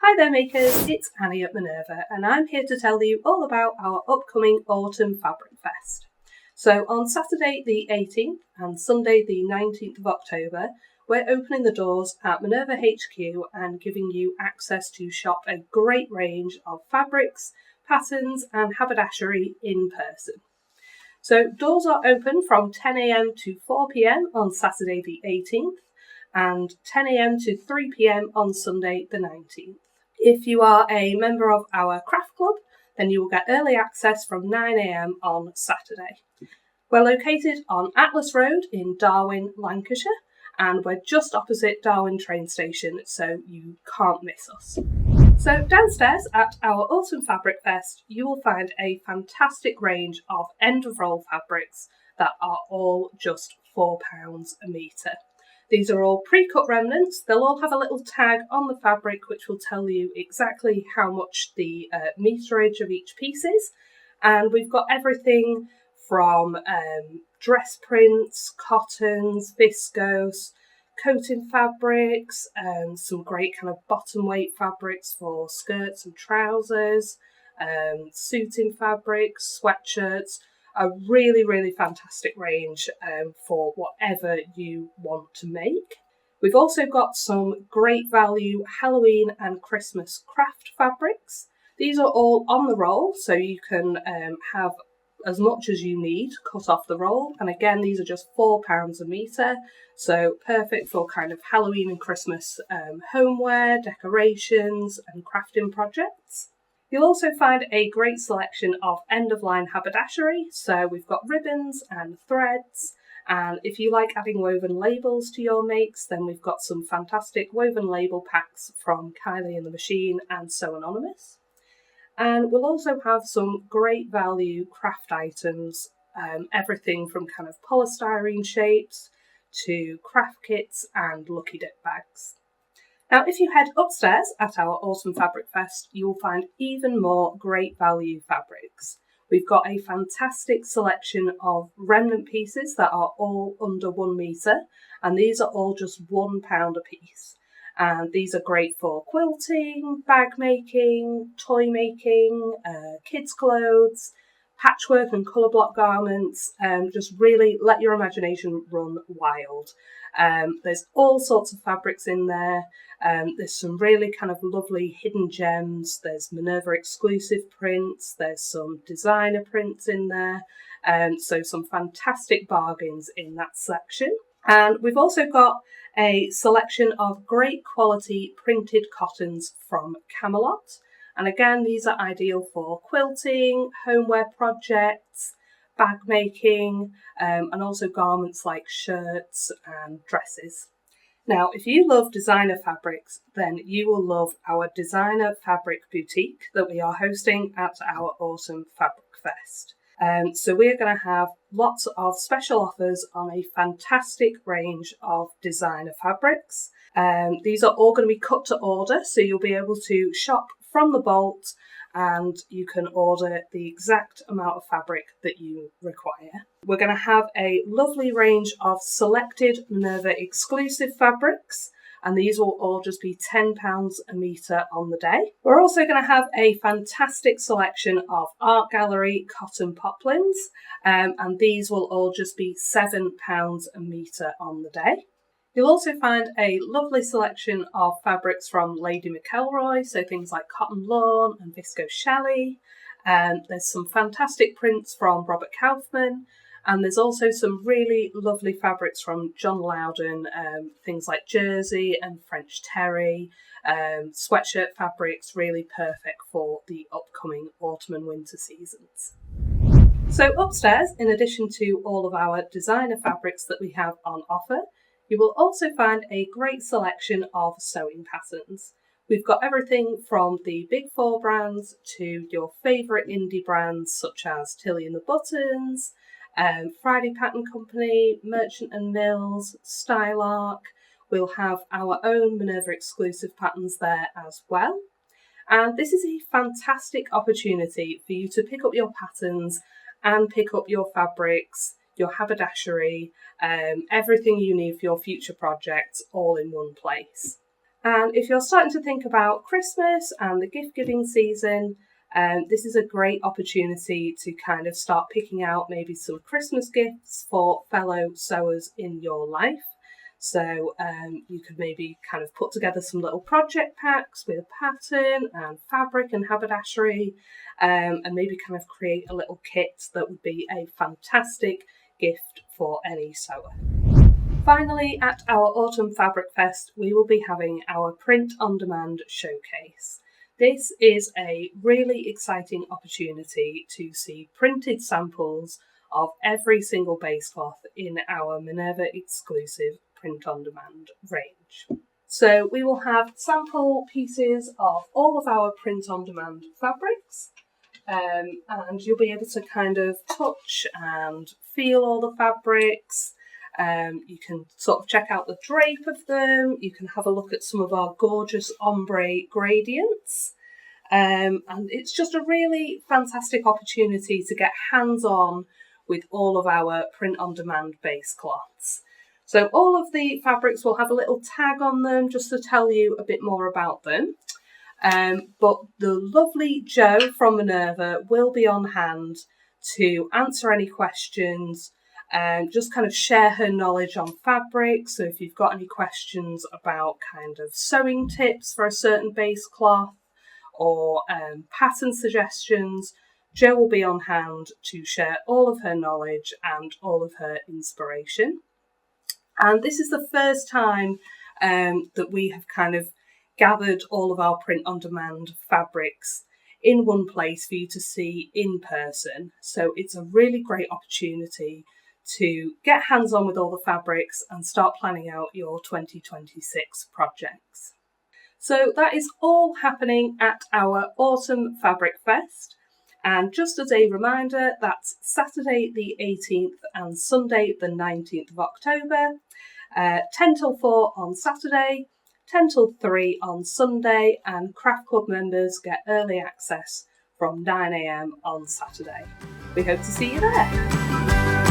Hi there makers, it's Annie at Minerva and I'm here to tell you all about our upcoming Autumn Fabric Fest. So on Saturday the 18th and Sunday the 19th of October, we're opening the doors at Minerva HQ and giving you access to shop a great range of fabrics, patterns and haberdashery in person. So doors are open from 10 AM to 4 PM on Saturday the 18th and 10 AM to 3 PM on Sunday the 19th. If you are a member of our craft club, then you will get early access from 9 AM on Saturday. We're located on Atlas Road in Darwen, Lancashire, and we're just opposite Darwen train station, so you can't miss us. So downstairs at our Autumn Fabric Fest, you will find a fantastic range of end-of-roll fabrics that are all just £4 a metre. These are all pre-cut remnants. They'll all have a little tag on the fabric which will tell you exactly how much the meterage of each piece is. And we've got everything from dress prints, cottons, viscose, coating fabrics, some great kind of bottom weight fabrics for skirts and trousers, suiting fabrics, sweatshirts. A really fantastic range for whatever you want to make. We've also got some great value Halloween and Christmas craft fabrics. These are all on the roll, so you can have as much as you need cut off the roll. And again, these are just £4 a metre, so perfect for kind of Halloween and Christmas homeware, decorations and crafting projects. You'll also find a great selection of end-of-line haberdashery, so we've got ribbons and threads, and if you like adding woven labels to your makes, then we've got some fantastic woven label packs from Kylie and the Machine and Sew Anonymous. And we'll also have some great value craft items, everything from kind of polystyrene shapes to craft kits and lucky dip bags. Now, if you head upstairs at our Autumn Fabric Fest, you will find even more great value fabrics. We've got a fantastic selection of remnant pieces that are all under 1 metre, and these are all just £1 a piece. And these are great for quilting, bag making, toy making, kids' clothes, patchwork and colour block garments. Just really let your imagination run wild. There's all sorts of fabrics in there. There's some really kind of lovely hidden gems. There's Minerva Exclusive prints. There's some designer prints in there. So some fantastic bargains in that section. And we've also got a selection of great quality printed cottons from Camelot. And again, these are ideal for quilting, homeware projects, bag making, and also garments like shirts and dresses. Now, if you love designer fabrics, then you will love our designer fabric boutique that we are hosting at our Autumn Fabric Fest. So we're going to have lots of special offers on a fantastic range of designer fabrics. These are all going to be cut to order, so you'll be able to shop from the bolt and you can order the exact amount of fabric that you require. We're going to have a lovely range of selected Minerva Exclusive fabrics, and these will all just be £10 a metre on the day. We're also going to have a fantastic selection of art gallery cotton poplins, and these will all just be £7 a metre on the day. You'll also find a lovely selection of fabrics from Lady McElroy, so things like cotton lawn and viscose challis. There's some fantastic prints from Robert Kaufman, and there's also some really lovely fabrics from John Loudon, things like jersey and French terry, sweatshirt fabrics, really perfect for the upcoming autumn and winter seasons. So upstairs, in addition to all of our designer fabrics that we have on offer, you will also find a great selection of sewing patterns. We've got everything from the Big Four brands to your favourite indie brands such as Tilly and the Buttons, Friday Pattern Company, Merchant and Mills, Stylark. We'll have our own Minerva Exclusive patterns there as well. And this is a fantastic opportunity for you to pick up your patterns and pick up your fabrics, your haberdashery, everything you need for your future projects all in one place. And if you're starting to think about Christmas and the gift giving season, this is a great opportunity to kind of start picking out maybe some Christmas gifts for fellow sewers in your life. So you could maybe kind of put together some little project packs with a pattern and fabric and haberdashery, and maybe kind of create a little kit that would be a fantastic gift for any sewer. Finally, at our Autumn Fabric Fest, we will be having our Print on Demand showcase. This is a really exciting opportunity to see printed samples of every single basecloth in our Minerva Exclusive Print on Demand range. So we will have sample pieces of all of our Print on Demand fabrics, and you'll be able to kind of touch and feel all the fabrics. You can sort of check out the drape of them. You can have a look at some of our gorgeous ombre gradients. And it's just a really fantastic opportunity to get hands-on with all of our print-on-demand base cloths. So all of the fabrics will have a little tag on them just to tell you a bit more about them. But the lovely Jo from Minerva will be on hand to answer any questions and just kind of share her knowledge on fabric. So if you've got any questions about kind of sewing tips for a certain base cloth or pattern suggestions, Jo will be on hand to share all of her knowledge and all of her inspiration. And this is the first time that we have kind of gathered all of our print-on-demand fabrics in one place for you to see in person. So it's a really great opportunity to get hands-on with all the fabrics and start planning out your 2026 projects. So that is all happening at our Autumn Fabric Fest. And just as a reminder, that's Saturday the 18th and Sunday the 19th of October, 10 till 4 on Saturday, 10 till 3 on Sunday, and Craft Club members get early access from 9 AM on Saturday. We hope to see you there.